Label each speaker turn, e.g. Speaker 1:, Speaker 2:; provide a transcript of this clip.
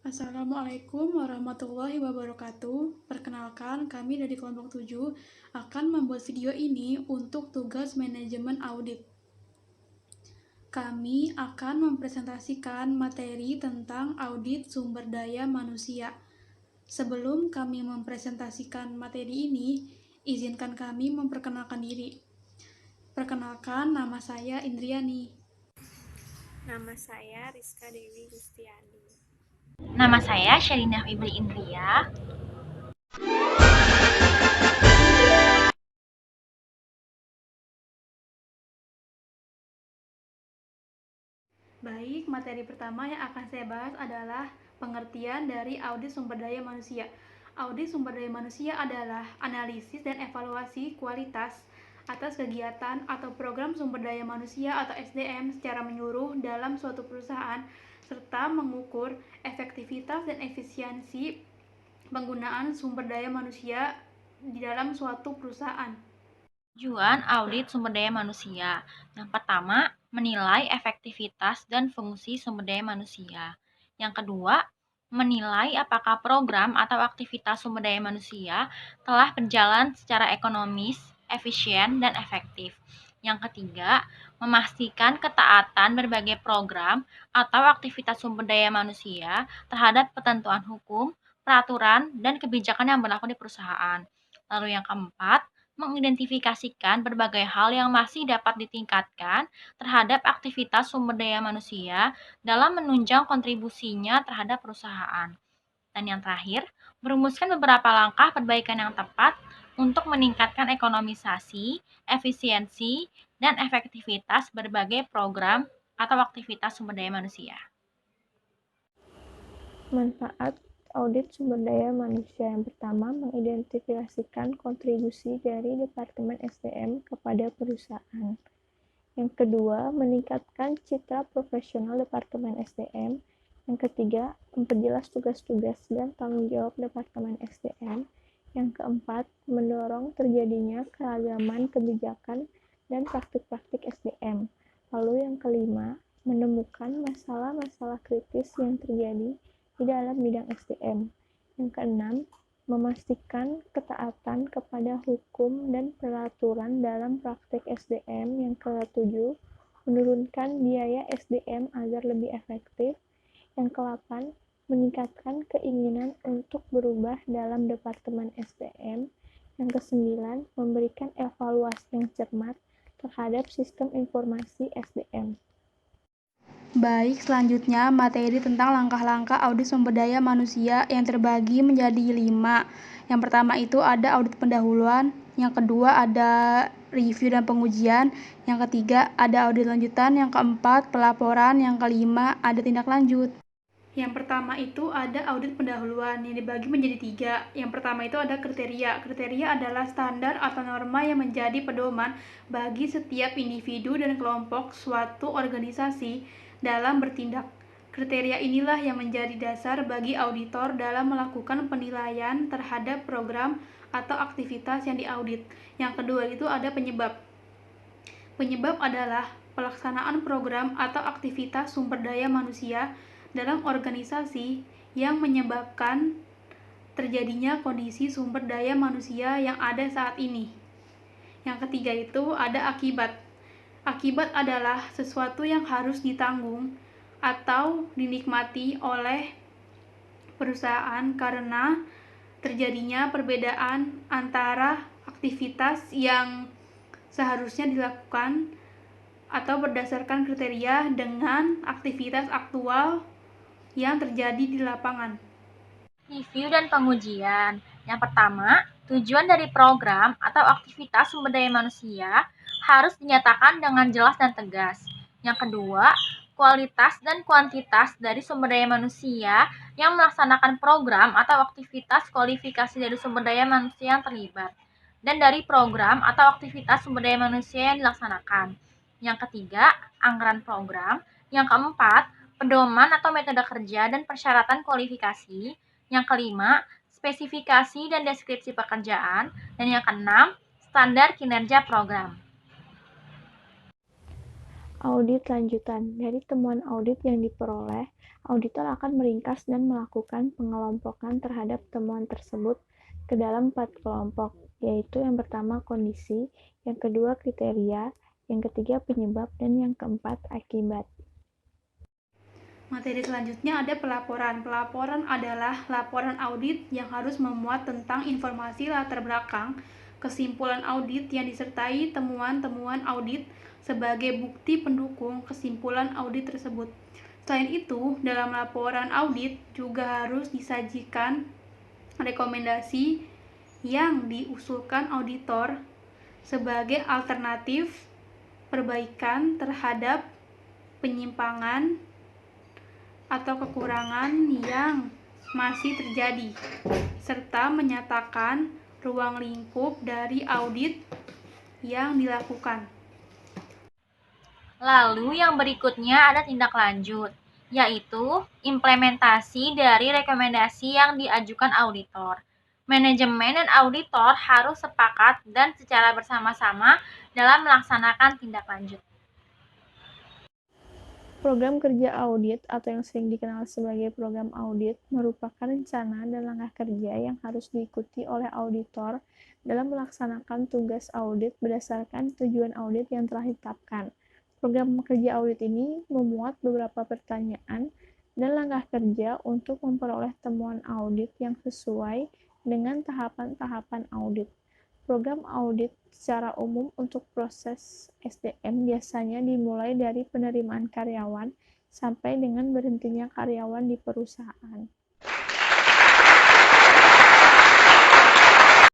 Speaker 1: Assalamualaikum warahmatullahi wabarakatuh. Perkenalkan, kami dari kelompok 7 akan membuat video ini untuk tugas manajemen audit. Kami akan mempresentasikan materi tentang audit sumber daya manusia. Sebelum kami mempresentasikan materi ini, izinkan kami memperkenalkan diri. Perkenalkan, nama saya Indriani.
Speaker 2: Nama saya Rizka Dewi Gustiani.
Speaker 3: Nama saya Sherina Fibri Indria.
Speaker 1: Baik, materi pertama yang akan saya bahas adalah pengertian dari audit sumber daya manusia. Audit sumber daya manusia adalah analisis dan evaluasi kualitas atas kegiatan atau program sumber daya manusia atau SDM secara menyeluruh dalam suatu perusahaan, serta mengukur efektivitas dan efisiensi penggunaan sumber daya manusia di dalam suatu perusahaan.
Speaker 3: Tujuan audit sumber daya manusia. Yang pertama, menilai efektivitas dan fungsi sumber daya manusia. Yang kedua, menilai apakah program atau aktivitas sumber daya manusia telah berjalan secara ekonomis, efisien, dan efektif. Yang ketiga, memastikan ketaatan berbagai program atau aktivitas sumber daya manusia terhadap ketentuan hukum, peraturan, dan kebijakan yang berlaku di perusahaan. Lalu yang keempat, mengidentifikasikan berbagai hal yang masih dapat ditingkatkan terhadap aktivitas sumber daya manusia dalam menunjang kontribusinya terhadap perusahaan. Dan yang terakhir, merumuskan beberapa langkah perbaikan yang tepat untuk meningkatkan ekonomisasi, efisiensi, dan efektivitas berbagai program atau aktivitas sumber daya manusia.
Speaker 2: Manfaat audit sumber daya manusia yang pertama, mengidentifikasikan kontribusi dari Departemen SDM kepada perusahaan. Yang kedua, meningkatkan citra profesional Departemen SDM. Yang ketiga, memperjelas tugas-tugas dan tanggung jawab Departemen SDM. Yang keempat, mendorong terjadinya keragaman kebijakan dan praktik-praktik SDM. Lalu yang kelima, menemukan masalah-masalah kritis yang terjadi di dalam bidang SDM. Yang keenam, memastikan ketaatan kepada hukum dan peraturan dalam praktik SDM. Yang ketujuh, menurunkan biaya SDM agar lebih efektif. Yang kedelapan, meningkatkan keinginan untuk berubah dalam Departemen SDM. Yang kesembilan, memberikan evaluasi yang cermat terhadap sistem informasi SDM.
Speaker 1: Baik, selanjutnya materi tentang langkah-langkah audit sumber daya manusia yang terbagi menjadi 5. Yang pertama itu ada audit pendahuluan, yang kedua ada review dan pengujian, yang ketiga ada audit lanjutan, yang keempat pelaporan, yang kelima ada tindak lanjut. Yang pertama itu ada audit pendahuluan yang dibagi menjadi 3. Yang pertama itu ada kriteria. Kriteria adalah standar atau norma yang menjadi pedoman bagi setiap individu dan kelompok suatu organisasi dalam bertindak. Kriteria inilah yang menjadi dasar bagi auditor dalam melakukan penilaian terhadap program atau aktivitas yang diaudit. Yang kedua itu ada penyebab. Penyebab adalah pelaksanaan program atau aktivitas sumber daya manusia dalam organisasi yang menyebabkan terjadinya kondisi sumber daya manusia yang ada saat ini. Yang ketiga itu ada akibat. Akibat adalah sesuatu yang harus ditanggung atau dinikmati oleh perusahaan karena terjadinya perbedaan antara aktivitas yang seharusnya dilakukan atau berdasarkan kriteria dengan aktivitas aktual yang terjadi di lapangan.
Speaker 3: Review dan pengujian. Yang pertama, tujuan dari program atau aktivitas sumber daya manusia harus dinyatakan dengan jelas dan tegas. Yang kedua, kualitas dan kuantitas dari sumber daya manusia yang melaksanakan program atau aktivitas kualifikasi dari sumber daya manusia yang terlibat, dan dari program atau aktivitas sumber daya manusia yang dilaksanakan. Yang ketiga, anggaran program. Yang keempat, pedoman atau metode kerja dan persyaratan kualifikasi. Yang kelima, spesifikasi dan deskripsi pekerjaan. Dan yang keenam, standar kinerja program.
Speaker 2: Audit lanjutan. Dari temuan audit yang diperoleh, Auditor akan meringkas dan melakukan pengelompokan terhadap temuan tersebut ke dalam 4 kelompok, yaitu yang pertama kondisi, yang kedua kriteria, yang ketiga penyebab, dan yang keempat akibat.
Speaker 1: Materi selanjutnya ada pelaporan. Pelaporan adalah laporan audit yang harus memuat tentang informasi latar belakang, kesimpulan audit yang disertai temuan-temuan audit sebagai bukti pendukung kesimpulan audit tersebut. Selain itu, dalam laporan audit juga harus disajikan rekomendasi yang diusulkan auditor sebagai alternatif perbaikan terhadap penyimpangan atau kekurangan yang masih terjadi, serta menyatakan ruang lingkup dari audit yang dilakukan.
Speaker 3: Lalu yang berikutnya ada tindak lanjut, yaitu implementasi dari rekomendasi yang diajukan auditor. Manajemen dan auditor harus sepakat dan secara bersama-sama dalam melaksanakan tindak lanjut.
Speaker 2: Program kerja audit atau yang sering dikenal sebagai program audit merupakan rencana dan langkah kerja yang harus diikuti oleh auditor dalam melaksanakan tugas audit berdasarkan tujuan audit yang telah ditetapkan. Program kerja audit ini memuat beberapa pertanyaan dan langkah kerja untuk memperoleh temuan audit yang sesuai dengan tahapan-tahapan audit. Program audit secara umum untuk proses SDM biasanya dimulai dari penerimaan karyawan sampai dengan berhentinya karyawan di perusahaan.